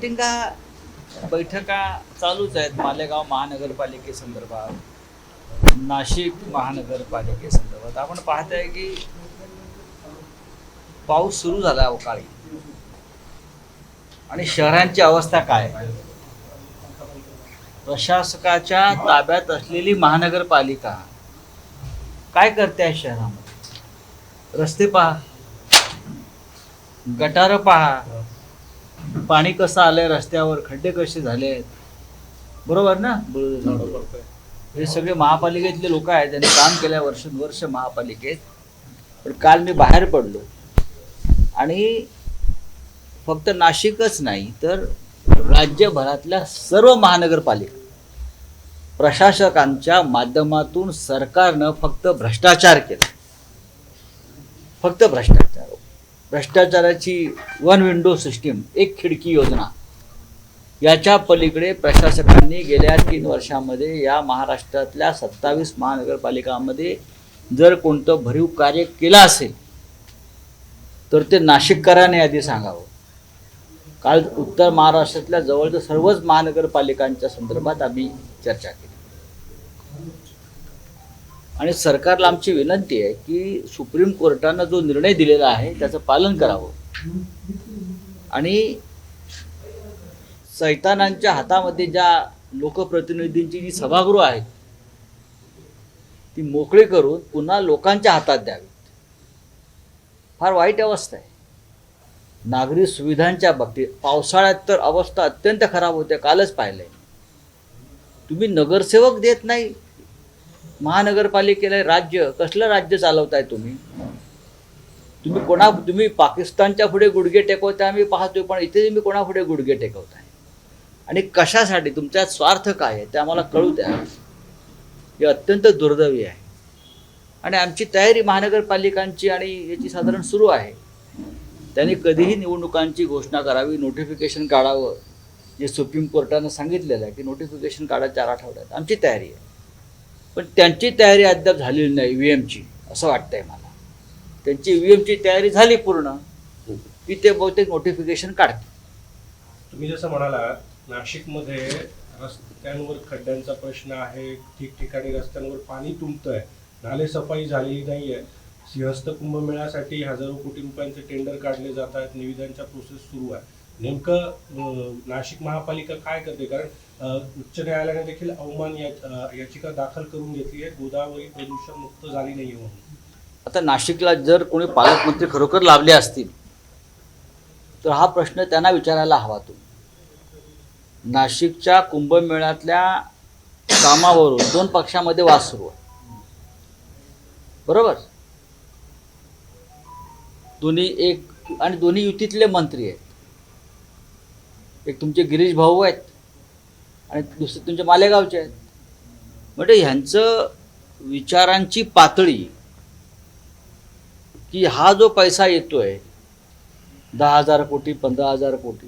मिटिंगा बैठका चालूच आहेत मालेगाव महानगरपालिकेसंदर्भात, नाशिक महानगरपालिकेसंदर्भात. आपण पाहताय की पाऊस सुरू झाला अवकाळी आणि शहरांची अवस्था काय आहे? प्रशासकाच्या ताब्यात असलेली महानगरपालिका काय करते आहे शहरामध्ये? रस्ते पहा, गटारं पहा, पाणी कसं आलंय रस्त्यावर, खड्डे कसे झाले आहेत, बरोबर ना? हे सगळे महापालिकेतले लोक आहेत, त्यांनी काम केल्या वर्षानुवर्ष महापालिकेत. पण काल मी बाहेर पडलो आणि फक्त नाशिकच नाही तर राज्यभरातल्या सर्व महानगरपालिका प्रशासकांच्या माध्यमातून सरकारनं फक्त भ्रष्टाचार केला. फक्त भ्रष्टाचाराची वन विंडो सिस्टीम, एक खिडकी योजना, याच्या पलीकडे प्रशासकांनी गेल्या 3 वर्षामध्ये या महाराष्ट्रातल्या 27 महानगरपालिकांमध्ये जर कोणतं भरीव कार्य केलं असेल तर ते नाशिककरांनी आधी सांगावं. काल उत्तर महाराष्ट्रातल्या जवळजवळ सर्वच महानगरपालिकांच्या संदर्भात आम्ही चर्चा केली आणि सरकारला आमची विनंती आहे की सुप्रीम कोर्टानं जो निर्णय दिलेला आहे त्याचं पालन करावं आणि सैतानांच्या हातामध्ये ज्या लोकप्रतिनिधींची जी सभागृह आहेत ती मोकळी करून पुन्हा लोकांच्या हातात द्यावी. फार वाईट अवस्था आहे नागरी सुविधांच्या बाबतीत. पावसाळ्यात तर अवस्था अत्यंत खराब होते, कालच पाहिलंय. तुम्ही नगरसेवक देत नाही महानगरपालिकेला. राज्य कसलं राज्य चालवताय तुम्ही? तुम्ही पाकिस्तानच्या पुढे गुडघे टेकवताय आम्ही पाहतोय, पण इथे तुम्ही कोणापुढे गुडघे टेकवताय आणि कशासाठी? तुमचा स्वार्थ काय आहे ते आम्हाला कळू द्या. हे अत्यंत दुर्दैवी आहे आणि आमची तयारी महानगरपालिकांची आणि याची साधारण सुरू आहे. त्यांनी कधीही निवडणुकांची घोषणा करावी, नोटिफिकेशन काढावं, जे सुप्रीम कोर्टानं सांगितलेलं आहे की नोटिफिकेशन काढा 4 आठवड्यात. आमची तयारी आहे, पण त्यांची तयारी अद्याप झालेली नाही व्हीएमची, असं वाटतंय मला. त्यांची व्हीएमची तयारी झाली पूर्ण की ते बहुतेक नोटिफिकेशन काढतील. तुम्ही जसं म्हणालात, नाशिकमध्ये रस्त्यांवर खड्ड्यांचा प्रश्न आहे, ठिकठिकाणी रस्त्यांवर पाणी तुंबतंय, नाले सफाई झालेली नाहीये. सिंहस्थ कुंभमेळ्यासाठी हजारो कोटी रुपयांचे टेंडर काढले जात आहेत, निविदांच्या प्रोसेस सुरू आहे. नेमकं नाशिक महापालिका काय करते? कारण उच्च न्यायालयाने देखील अवमान याचिका दाखल करून घेतली आहे, गोदावरी प्रदूषण मुक्त झाली नाही म्हणून. आता नाशिकला जर कोणी पालकमंत्री खरोखर लाभले असतील तर हा प्रश्न त्यांना विचारायला हवा. तुम्ही नाशिकच्या कुंभमेळ्यातल्या कामावरून 2 पक्षामध्ये वाद सुरू आहे, बरोबर? दोन्ही युतीतले मंत्री आहेत. एक तुमचे गिरीश भाऊ आहेत आणि दुसरे तुमचे मालेगावचे आहेत. म्हणजे ह्यांचं विचारांची पातळी की हा जो पैसा येतोय 10,000 कोटी 15,000 कोटी,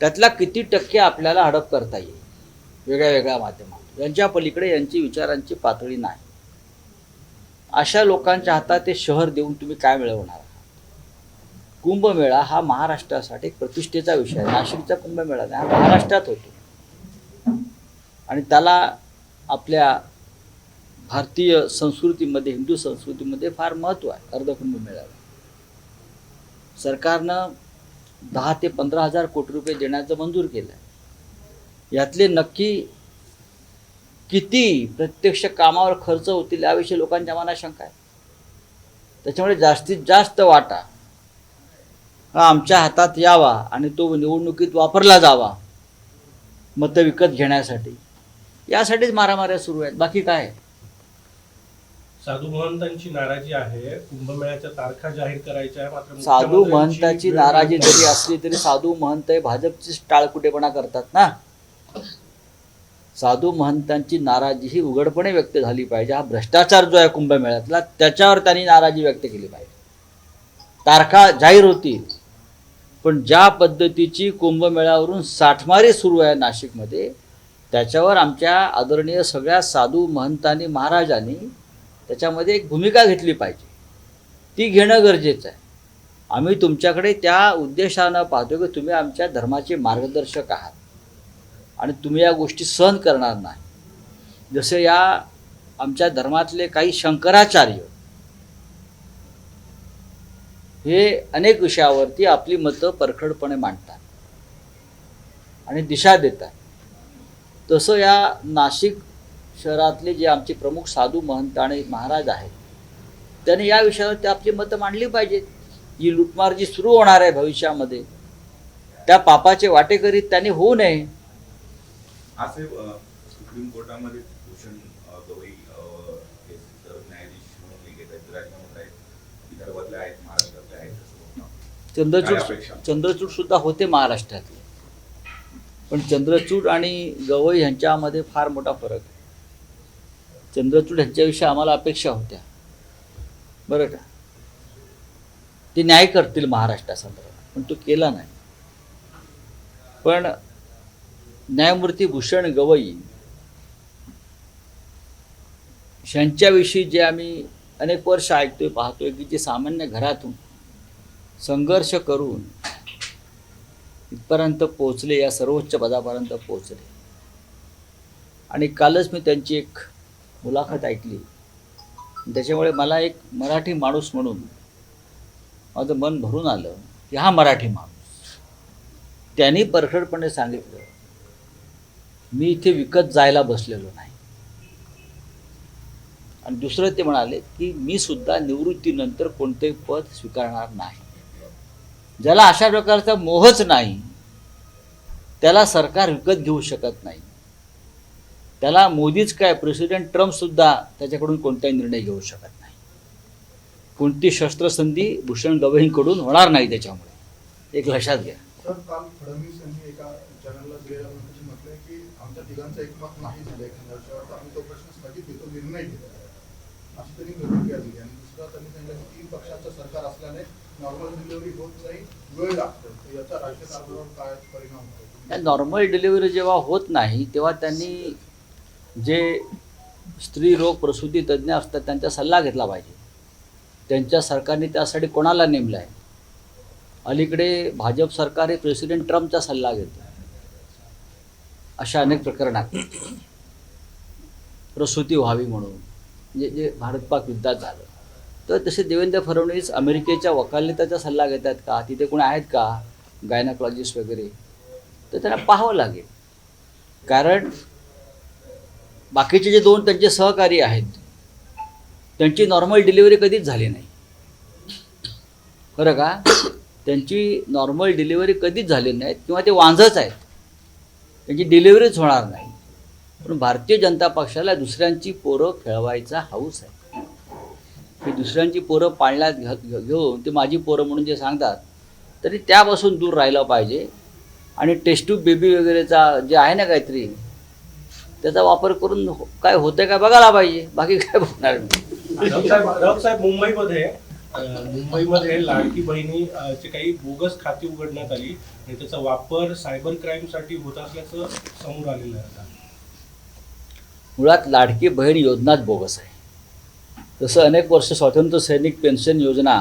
त्यातला किती टक्के आपल्याला हडप करता येईल वेगळ्या वेगळ्या माध्यमातून, यांच्या पलीकडे यांची विचारांची पातळी नाही. अशा लोकांच्या हातात ते शहर देऊन तुम्ही काय मिळवणार आहात? कुंभमेळा हा महाराष्ट्रासाठी एक प्रतिष्ठेचा विषय आहे. नाशिकचा कुंभमेळा नाही, हा महाराष्ट्रात होतो आणि त्याला आपल्या भारतीय संस्कृतीमध्ये, हिंदू संस्कृतीमध्ये फार महत्त्व आहे. अर्धकुंभमेळ्याला सरकारनं 10 ते 15,000 कोटी रुपये देण्याचं मंजूर केलं आहे. यातले नक्की किती प्रत्यक्ष कामावर खर्च होतील याविषयी लोकांच्या मनात शंका आहे. त्याच्यामुळे जास्तीत जास्त वाटा हा आमच्या हातात यावा आणि तो निवडणुकीत वापरला जावा मतं विकत घेण्यासाठी. यासाठीच मारामाऱ्या सुरू आहेत, बाकी काय आहे? साधू महंतांची नाराजी आहे, कुंभमेळ्याच्या तारखा जाहीर करायच्या आहे. मात्र साधू महंताची नाराजी जरी असली तरी साधू महंत भाजपचीच टाळकुटेपणा करतात ना. साधू महंतांची नाराजी ही उघडपणे व्यक्त झाली पाहिजे. हा भ्रष्टाचार जो आहे कुंभमेळ्यातला त्याच्यावर त्यांनी नाराजी व्यक्त केली पाहिजे. तारखा जाहीर होतील, पण ज्या पद्धतीची कुंभमेळ्यावरून साठमारी सुरू आहे नाशिकमध्ये त्याच्यावर आमच्या आदरणीय सगळ्या साधू महंतांनी महाराजांनी त्याच्यामध्ये एक भूमिका घेतली पाहिजे. ती घेणं गरजेचं आहे. आम्ही तुमच्याकडे त्या उद्देशानं पाहतो की तुम्ही आमच्या धर्माचे मार्गदर्शक आहात आणि तुम्ही या गोष्टी सहन करणार नाही. जसं या आमच्या धर्मातले काही शंकराचार्य हे अनेक विषयावरती आपली मतं परखडपणे मांडतात आणि दिशा देतात, तसं या नाशिक शहरातले जे आमचे प्रमुख साधू महंत आणि महाराज आहेत त्यांनी या विषयावरती आपली मतं मांडली पाहिजेत. ही लुटमार जी सुरू होणार आहे भविष्यामध्ये त्या पापाचे वाटेकरी त्यांनी होऊ नये. असे सुप्रीम कोर्टामध्ये भूषण गवई हे न्यायाधीश म्हणून निघत आहेत, राज्यामध्ये आहेत, विदर्भातले आहेत, महाराष्ट्रातले आहेत, असं काय अपेक्षा? चंद्रचूड सुद्धा होते महाराष्ट्रातले, पण चंद्रचूड आणि गवई ह्यांच्यामध्ये फार मोठा फरक आहे. चंद्रचूड ह्यांच्याविषयी आम्हाला अपेक्षा होत्या, बरं का, ते न्याय करतील महाराष्ट्रासंदर्भात, पण तो केला नाही. पण न्यायमूर्ती भूषण गवई यांच्याविषयी जे आम्ही अनेक वर्ष ऐकतोय पाहतोय की जे सामान्य घरातून संघर्ष करून इथपर्यंत पोहोचले, या सर्वोच्च पदापर्यंत पोहोचले. आणि कालच मी त्यांची एक मुलाखत ऐकली, त्याच्यामुळे मला एक मराठी माणूस म्हणून माझं मन भरून आलं की हा मराठी माणूस. त्यांनी परखडपणे सांगितलं, मी इथे विकत जायला बसलेलो नाही. आणि दुसरं ते म्हणाले की मी सुद्धा निवृत्तीनंतर कोणतेही पद स्वीकारणार नाही. ज्याला अशा प्रकारचा मोहच नाही त्याला सरकार विकत घेऊ शकत नाही. त्याला मोदीच काय, प्रेसिडेंट ट्रम्पसुद्धा त्याच्याकडून कोणताही निर्णय घेऊ शकत नाही. कोणती शस्त्रसंधी भूषण गवईंकडून होणार नाही. त्याच्यामुळे एक लक्षात घ्या. सर, काल फडणवीस यांनी एका चॅनलला दिलेल्या मुलाखतीत म्हटलंय की आमच्या तिघांचं एकमत नाही झालं एखाद्या विषयावर, तर आम्ही तो प्रश्न स्थगित घेतो, निर्णय घेतो, अशी त्यांनी प्रतिक्रिया दिली. आणि दुसरा त्यांनी सांगितलं की 3 पक्षांचं सरकार असल्याने नॉर्मल डिलिव्हरी होत नाही, वेळ लागतो. तर याचा राज्य कारभारावर काय परिणाम होतो? नॉर्मल डिलिव्हरी जेव्हा होत नाही तेव्हा त्यांनी जे स्त्री रोग प्रसूती तज्ज्ञ असतात त्यांचा सल्ला घेतला पाहिजे. त्यांच्या सरकारने त्यासाठी कोणाला नेमलं आहे? अलीकडे भाजप सरकार हे प्रेसिडेंट ट्रम्पचा सल्ला घेतं अशा अनेक प्रकरणात, प्रसूती व्हावी म्हणून जे भारत पाक युद्धात झालं. तर तसे देवेंद्र फडणवीस अमेरिकेच्या वकालतीचा सल्ला घेतात का? तिथे कोणी आहेत का गायनाकॉलॉजिस्ट वगैरे? तर त्यांना पाहावं लागेल. कारण बाकीचे जे 2 त्यांचे सहकारी आहेत त्यांची नॉर्मल डिलिव्हरी कधीच झाली नाही, खरं का? त्यांची नॉर्मल डिलिव्हरी कधीच झाली नाहीत किंवा ते वांझच आहेत, त्यांची डिलिव्हरीच होणार नाही. पण भारतीय जनता पक्षाला दुसऱ्यांची पोरं खेळवायचा हौस आहे. की दुसऱ्यांची पोरं पाळण्यात घेऊन ते माझी पोरं म्हणून जे सांगतात, तरी त्यापासून दूर राहिलं पाहिजे. आणि टेस्ट ट्यूब बेबी वगैरेचा जे आहे ना काहीतरी, त्याचा वापर करून काय होतं काय बघायला पाहिजे, बाकी काय बघणार मी. राऊत साहेब, मुंबईमध्ये लाडकी बहिणी चे काही बोगस खाती उघडण्यात आली आणि त्याचा वापर सायबर क्राईमसाठी होत असल्याचं समोर आलेलं आहे. मुळात लाडकी बहीण योजनाच बोगस आहे. तसं अनेक वर्ष स्वातंत्र्य सैनिक पेन्शन योजना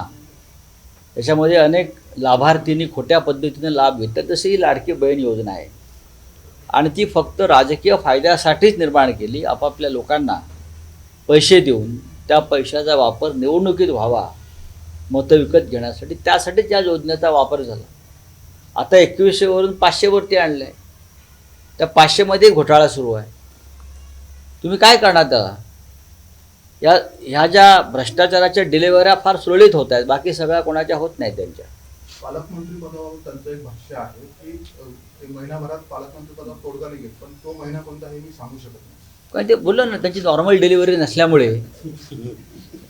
याच्यामध्ये अनेक लाभार्थींनी खोट्या पद्धतीने लाभ घेतला, तशी ही लाडकी बहीण योजना आहे. आणि ती फक्त राजकीय फायद्यासाठीच निर्माण केली. आपापल्या लोकांना पैसे देऊन त्या पैशाचा वापर निवडणुकीत व्हावा, मतं विकत घेण्यासाठी, त्यासाठीच या योजनेचा वापर झाला. आता 2100वरून 500वरती आणलं आहे. त्या 500मध्ये घोटाळा सुरू आहे. तुम्ही काय करणार त्याला? ह्या ज्या भ्रष्टाचाराच्या डिलिव्हऱ्या फार सुरळीत होत आहेत, बाकी सगळ्या कोणाच्या होत नाहीत. त्यांच्या पालकमंत्री पदावर त्यांचं एक भाष्य आहे की ते महिनाभरात पालकमंत्री पदावर तोडगा निघेल, पण तो महिना कोणता हे मी सांगू शकत नाही. कारण ते बोललं ना, त्यांची नॉर्मल डिलिव्हरी नसल्यामुळे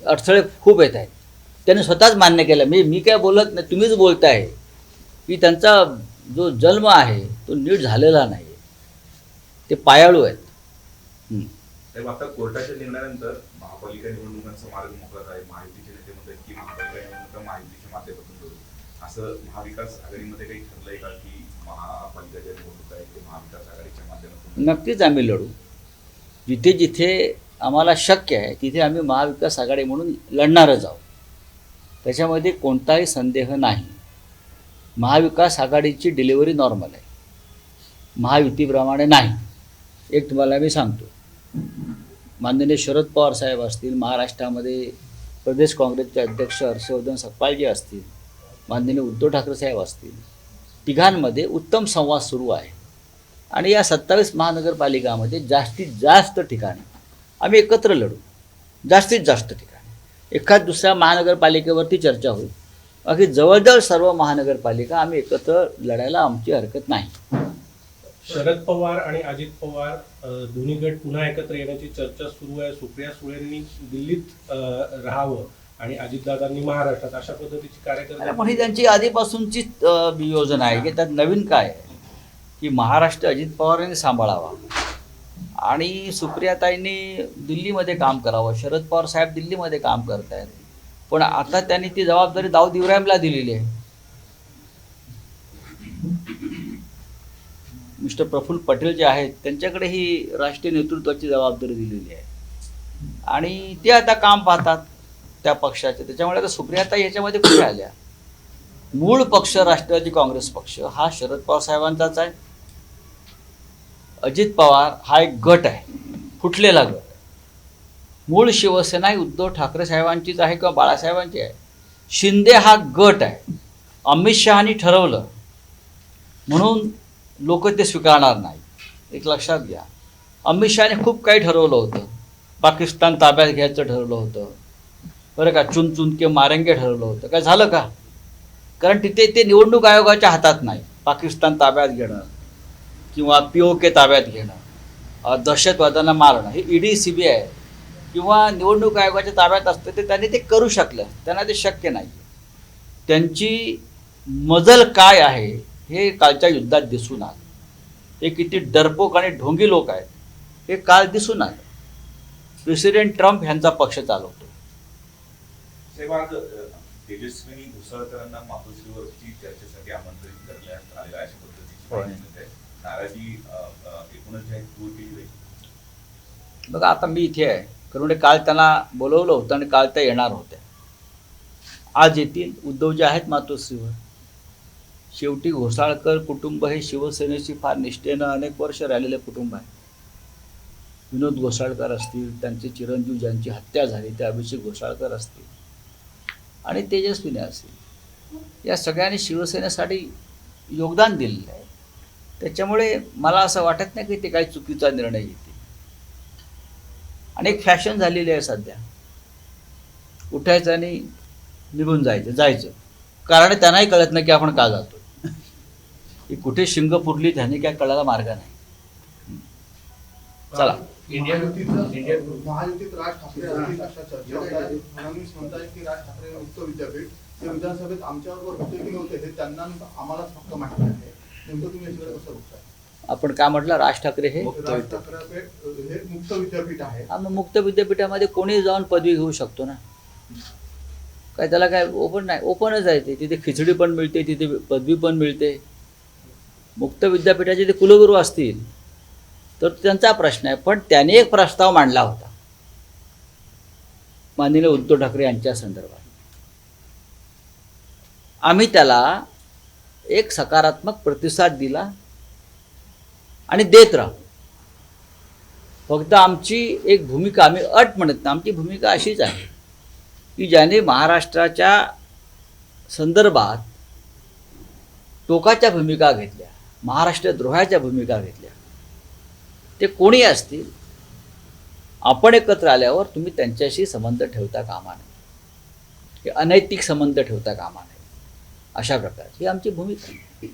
अडथळे खूप येत आहेत. त्यांनी स्वतःच मान्य केलं. मी काय बोलत नाही, तुम्हीच बोलताय की त्यांचा जो जन्म आहे तो नीट झालेला नाही, ते पायाळू आहेत. तर आता कोर्टाच्या निर्णयानंतर महापालिका निवडणुकांचा मार्ग मोकळा आहे. महायुतीचे नेते म्हणतात की महापालिका निवडणुका महायुतीच्या माध्यमातून होईल, असं महाविकास आघाडीमध्ये काही ठरलंय का की महापालिका ज्या निवडणूक आहे ते महाविकास आघाडीच्या माध्यमातून? नक्कीच आम्ही लढू. जिथे जिथे आम्हाला शक्य आहे तिथे आम्ही महाविकास आघाडी म्हणून लढणारच आहोत. त्याच्यामध्ये कोणताही संदेह नाही. महाविकास आघाडीची डिलिव्हरी नॉर्मल आहे, महायुतीप्रमाणे नाही. एक तुम्हाला मी सांगतो, माननीय शरद पवार साहेब असतील, महाराष्ट्रामध्ये प्रदेश काँग्रेसचे अध्यक्ष हर्षवर्धन सपकाळजी असतील, माननीय उद्धव ठाकरे साहेब असतील, तिघांमध्ये उत्तम संवाद सुरू आहे. आणि या 27 महानगरपालिकामध्ये जास्तीत जास्त ठिकाणी आम्ही एकत्र लढू. जास्तीत जास्त ठिकाणी एखाद दुसऱ्या महानगरपालिकेवरती चर्चा होईल, बाकी जवळजवळ सर्व महानगरपालिका आम्ही एकत्र लढायला आमची हरकत नाही. शरद पवार आणि अजित पवार दोन्ही गट पुन्हा एकत्र येण्याची चर्चा सुरू आहे. सुप्रिया सुळेंनी दिल्लीत राहावं आणि अजितदादांनी महाराष्ट्रात, अशा पद्धतीची कार्यकर्ते. पण ही त्यांची आधीपासूनची योजना आहे की त्यात नवीन काय आहे की महाराष्ट्र अजित पवारांनी सांभाळावा आणि सुप्रियाताईंनी दिल्लीमध्ये काम करावं. शरद पवार साहेब दिल्लीमध्ये काम करत आहेत, पण आता त्यांनी ती जबाबदारी दाऊद इब्राहिमला दिलेली आहे. मिस्टर प्रफुल्ल पटेल जे आहेत त्यांच्याकडे ही राष्ट्रीय नेतृत्वाची जबाबदारी दिलेली आहे आणि ते आता काम पाहतात त्या पक्षाचे. त्याच्यामुळे आता सुप्रियाताई ह्याच्यामध्ये कुठे आल्या? मूळ पक्ष राष्ट्रवादी काँग्रेस पक्ष हा शरद पवार साहेबांचाच आहे. अजित पवार हा एक गट आहे, फुटलेला गट. मूळ शिवसेना ही उद्धव ठाकरे साहेबांचीच आहे किंवा बाळासाहेबांची आहे. शिंदे हा गट आहे. अमित शहानी ठरवलं म्हणून लोक ते स्वीकारणार नाही, एक लक्षात घ्या. अमित शहाने खूप काही ठरवलं होतं. पाकिस्तान ताब्यात घ्यायचं ठरवलं होतं, बरं का, चुन चुन के मारेंगे ठरवलं होतं. काय झालं का? कारण तिथे ते निवडणूक आयोगाच्या हातात नाही. पाकिस्तान ताब्यात घेणं किंवा POK ताब्यात घेणं, दहशतवाद्यांना मारणं, हे ED CBI किंवा निवडणूक आयोगाच्या ताब्यात असतं ते त्यांनी ते करू शकलं. त्यांना ते शक्य नाही. त्यांची मजल काय आहे हे कालच्या युद्धात दिसून आलं. हे किती डरपोक आणि ढोंगी लोक आहेत हे काल दिसून आलं. प्रेसिडेंट ट्रम्प ह्यांचा पक्ष चालवतो. साहेब, आज तेजस्विनी घुसळकरांना मातोश्रीवरची चर्चेसाठी आमंत्रित करण्यात आलेलं आहे, अशा पद्धतीची माहिती आहे. नाराजी एकूणच जी आहे दूर केली जाईल. बघा, आता मी इथे आहे कारण काल त्यांना बोलवलं होतं आणि काल त्या येणार होत्या. आज येतील. उद्धव जे आहेत मातोश्रीवर. शेवटी घोसाळकर कुटुंब हे शिवसेनेशी फार निष्ठेनं अनेक वर्ष राहिलेले कुटुंब आहे. विनोद घोसाळकर असतील, त्यांचे चिरंजीव ज्यांची हत्या झाली ते अभिषेक घोसाळकर असतील आणि तेजस्विनी असतील, या सगळ्यांनी शिवसेनेसाठी योगदान दिलेलं आहे. त्याच्यामुळे मला असं वाटत नाही की ते काही चुकीचा निर्णय घेतील. आणि एक फॅशन झालेली आहे सध्या, उठायचं आणि निघून जायचं. कारण त्यांनाही कळत नाही की आपण का जातो. की कुठे शिंग पुरली त्याने काय कळायला मार्ग नाही. चला. महायुतीत राज ठाकरे असतील अशा चर्चा होत आहेत. फडणवीस म्हणतायत की राज ठाकरे मुक्त विद्यापीठ ते विधानसभेत आमच्याबरोबर होते की नव्हते हे त्यांना आम्हालाच फक्त माहिती आहे. नेमकं तुम्ही याच्याकडे कसं बघताय? आपण काय म्हटलं? राज ठाकरे हे राज ठाकरे हे मुक्त विद्यापीठ आहे. मग मुक्त विद्यापीठामध्ये कोणी जाऊन पदवी घेऊ शकतो ना. काय त्याला काय ओपन नाही? ओपनच आहे ते. तिथे खिचडी पण मिळते, तिथे पदवी पण मिळते. मुक्त विद्यापीठाचे ते कुलगुरू असतील तर त्यांचा प्रश्न आहे. पण त्याने एक प्रस्ताव मांडला होता माननीय उद्धव ठाकरे यांच्या संदर्भात. आम्ही त्याला एक सकारात्मक प्रतिसाद दिला आणि देत राहू. फक्त आमची एक भूमिका, आम्ही अट म्हणत नाही, आमची भूमिका अशीच आहे की ज्याने महाराष्ट्राच्या संदर्भात टोकाच्या भूमिका घेतल्या, महाराष्ट्रद्रोहाच्या भूमिका घेतल्या, ते कोणी असतील, आपण एकत्र आल्यावर तुम्ही त्यांच्याशी संबंध ठेवता कामा नये, हे अनैतिक संबंध ठेवता कामा नये. अशा प्रकारची आमची भूमिका आहे.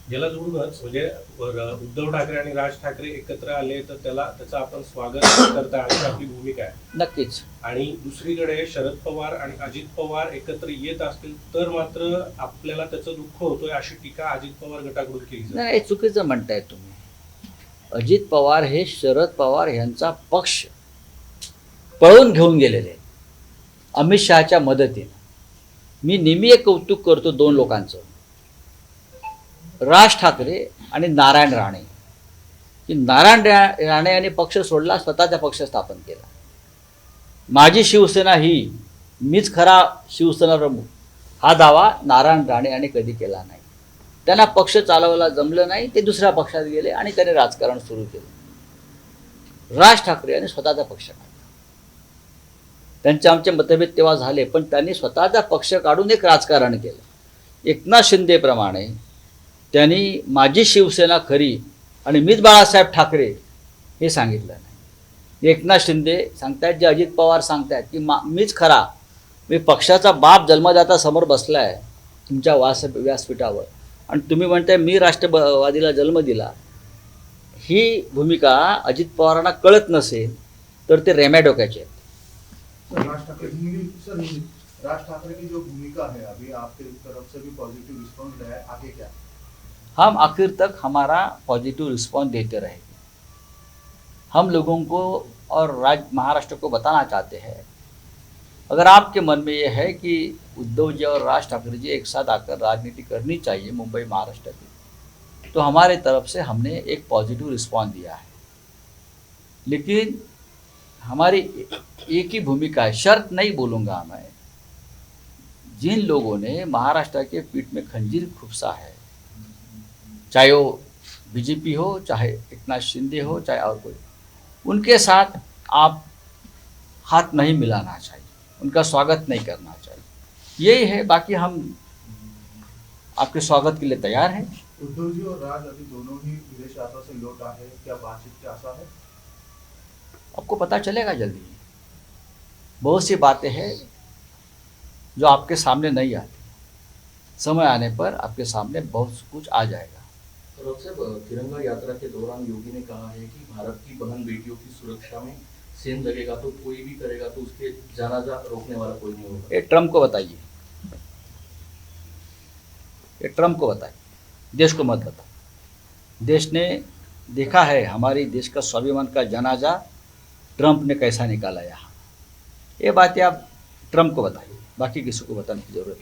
ज्याला जोडूनच म्हणजे उद्धव ठाकरे आणि राज ठाकरे एकत्र आले तर त्याचं आपण स्वागत करता, अशी आपली भूमिका आहे. नक्कीच. आणि दुसरीकडे शरद पवार आणि अजित पवार एकत्र येत असतील तर मात्र आपल्याला त्याचं दुःख होतोय, अशी टीका अजित पवार गटाकडून केली जाते. नाही, चुकीचं म्हणताय तुम्ही. अजित पवार हे शरद पवार यांचा पक्ष पळून घेऊन गेलेले आहेत अमित शहाच्या मदतीने. मी नेहमी एक कौतुक करतो दोन लोकांचं, राज ठाकरे आणि नारायण राणे. की नारायण राणे यांनी पक्ष सोडला, स्वतःचा पक्ष स्थापन केला. माझी शिवसेना ही मीच खरा शिवसेना प्रमुख हा दावा नारायण राणे यांनी कधी केला नाही. त्यांना पक्ष चालवायला जमलं नाही, ते दुसऱ्या पक्षात गेले आणि त्याने राजकारण सुरू केलं. राज ठाकरे यांनी स्वतःचा पक्ष काढला. त्यांचे आमचे मतभेद तेव्हा झाले, पण त्यांनी स्वतःचा पक्ष काढून एक राजकारण केलं. एकनाथ शिंदेप्रमाणे त्यांनी माझी शिवसेना खरी आणि मीच बाळासाहेब ठाकरे हे सांगितलं नाही. एकनाथ शिंदे सांगतायत, जे अजित पवार सांगतायत की मीच खरा, मी पक्षाचा बाप जन्मदाता समोर बसला आहे तुमच्या व्यासपीठावर, आणि तुम्ही म्हणताय मी राष्ट्रवादीला जन्म दिला. ही भूमिका अजित पवारांना कळत नसेल तर ते रेम्या डोक्याचे आहेत. राज ठाकरे की जो भूमिका है अभी आपके तरफ से भी पॉजिटिव रिस्पॉन्स है, आगे क्या? हम आखिर तक हमारा पॉजिटिव रिस्पॉन्स देते रहेंगे. हम लोगों को और महाराष्ट्र को बताना चाहते हैं, अगर आपके मन में ये है कि उद्धव जी और राज ठाकरे जी एक साथ आकर राजनीति करनी चाहिए मुंबई महाराष्ट्र की, तो हमारे तरफ से हमने एक पॉजिटिव रिस्पॉन्स दिया है. लेकिन हमारी एक ही भूमिका है, शर्त नहीं बोलूँगा मैं. जिन लोगों ने महाराष्ट्र के पीठ में खंजीर खुपसा है, चाहे वो बीजेपी हो, चाहे एकनाथ शिंदे हो, चाहे और कोई, उनके साथ आप हाथ नहीं मिलाना चाहिए, उनका स्वागत नहीं करना चाहिए. यही है, बाकी हम आपके स्वागत के लिए तैयार हैं. उद्धव जी और राज अभी दोनों ही विदेश यात्रा से लौट आए हैं, क्या बातचीत की आशा है? आपको पता चलेगा जल्दी. बहुत सी बातें हैं जो आपके सामने नहीं आती, समय आने पर आपके सामने बहुत कुछ आ जाएगा. रॉक साहब, तिरंगा यात्रा के दौरान योगी ने कहा है कि भारत की बहन बेटियों की सुरक्षा में सेम लगेगा, तो कोई भी करेगा तो उसके जनाजा रोकने वाला कोई नहीं होगा. ये ट्रम्प को बताइए, ये ट्रम्प को बताइए, देश को मत बताओ. देश ने देखा है हमारी देश का स्वाभिमान का जनाजा ट्रम्प ने कैसा निकाला यहाँ. ये बातें आप ट्रम्प को बताइए, बाकी किसी को बताने की जरूरत नहीं.